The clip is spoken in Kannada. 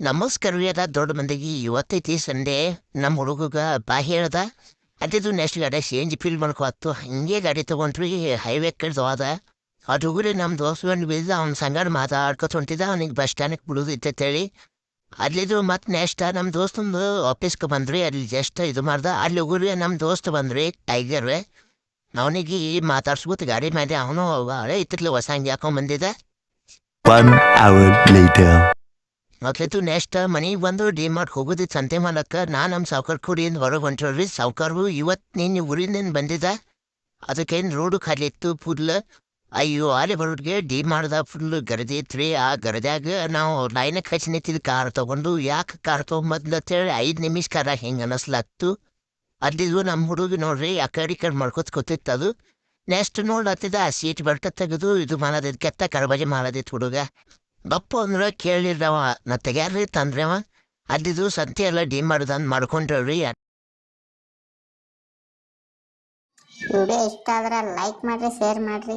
ನಮಸ್ಕಾರ ರೀ ಅದ ದೊಡ್ಡ ಮಂದಿಗೆ ಇವತ್ತೈತಿ ಸಂಡೇ ನಮ್ಮ ಹುಡುಗಗ ಬಾ ಹೇಳ್ದ ಅದಿದ್ದು ನೆಕ್ಸ್ಟ್ ಗಾಡಿ ಸಿ ಫೀಲ್ ಮಾಡ್ಕೊತ್ತು ಹಿಂಗೆ ಗಾಡಿ ತೊಗೊಂಡ್ರಿ ಹೈವೇ ಕಡ್ದು ಹೋದ ಅದು ಹುಡುಗರು ನಮ್ಮ ದೋಸ್ತ ಬೀಳ್ದ ಅವ್ನ ಸಂಗಡ ಮಾತಾಡ್ಕೊತ ಹೊಂಟಿದ್ದ ಅವ್ನಿಗೆ ಬಸ್ ಸ್ಟ್ಯಾಂಡ್ಗೆ ಬಿಡೋದು ಇತ್ತೇಳಿ ಅಲ್ಲಿದು ಮತ್ತೆ ನೆಕ್ಸ್ಟ್ ನಮ್ಮ ದೋಸ್ತಂದು ಆಫೀಸ್ಗೆ ಬಂದ್ರಿ ಅಲ್ಲಿ ಜಸ್ಟ್ ಇದು ಮಾಡ್ದ ಅಲ್ಲಿ ಹುಡುಗರು ನಮ್ಮ ದೋಸ್ತ್ ಬಂದ್ರಿ ಟೈಗರ್ ಅವನಿಗೆ ಮಾತಾಡ್ಸ್ಕೊತ ಗಾಡಿ ಮೇಲೆ ಅವನು ಹಳೆ ಇತ್ತಿರ್ಲಿ ಹೊಸ ಹಂಗೆ ಹಾಕೊಂಡ್ ಬಂದಿದ್ದ 1 hour later. ಮತ್ಲಿತ್ತು ನೆಕ್ಸ್ಟ್ ಮನೆಗೆ ಬಂದು ಡಿಮಾರ್ಟ್ ಹೋಗೋದಿತ್ತು ಸಂತೆ ಮಾಡಕ್ಕೆ ನಾನು ನಮ್ಮ ಸಾವ್ಕಾರ ಕುಡಿಯಿಂದ ಹೊರಗೆ ಹೊಂಟ್ರಿ ಸಾವ್ಕಾರ್ರು ಇವತ್ತು ನೀನು ಊರಿಂದ ಬಂದಿದ್ದ ಅದಕ್ಕೇನು ರೋಡು ಖಾಲಿ ಇತ್ತು ಫುಲ್ ಅಯ್ಯೋ ಅಲ್ಲಿ ಬರೋರಿಗೆ ಡಿಮಾರ್ಟ್ದ ಫುಲ್ ಗರದಿ ಇತ್ರಿ ಆ ಗರದ್ಯಾಗ ನಾವು ಲೈನಕ್ಕೆ ಹಚ್ಚಿ ನಿಂತಿದ್ದು ಕಾರ್ ತೊಗೊಂಡು ಯಾಕೆ ಕಾರ್ ತೊಗೊಂಬದ್ಲು ಅಂತೇಳಿ 5 ನಿಮಿಷ ಕಾರ ಹಿಂಗೆ ಅನ್ನಿಸ್ಲಾಗ್ತು ಅಲ್ಲಿದ್ದು ನಮ್ಮ ಹುಡುಗಿ ನೋಡ್ರಿ ಆ ಕಡೆ ಈ ಕಡೆ ಮಾಡ್ಕೊತ ಕೂತಿತ್ತು ಅದು ನೆಕ್ಸ್ಟ್ ನೋಡ್ಲತ್ತಿದ್ದ ಆ ಸೀಟ್ ಬೆಲ್ಟ್ ತೆಗೆದು ಇದು ಮಾಡೋದಿತ್ತು ಕೆತ್ತ ಕಡಬಜೆ ಮಾಡೋದಿತ್ತು ಹುಡುಗ ಬಪ್ಪ ಅಂದ್ರೆ ಕೇಳಿರ್ರವ ನಾ ತೆಗ್ಯಾರ್ರಿ ತಂದ್ರವ ಅಲ್ಲಿದು ಸಂತೆ ಎಲ್ಲ ಡಿ ಮಾಡುದಂದು ಮಾಡ್ಕೊಂಡ್ರಿ ವಿಡಿಯೋ ಇಷ್ಟ ಆದ್ರೆ ಲೈಕ್ ಮಾಡಿರಿ, ಶೇರ್ ಮಾಡಿರಿ.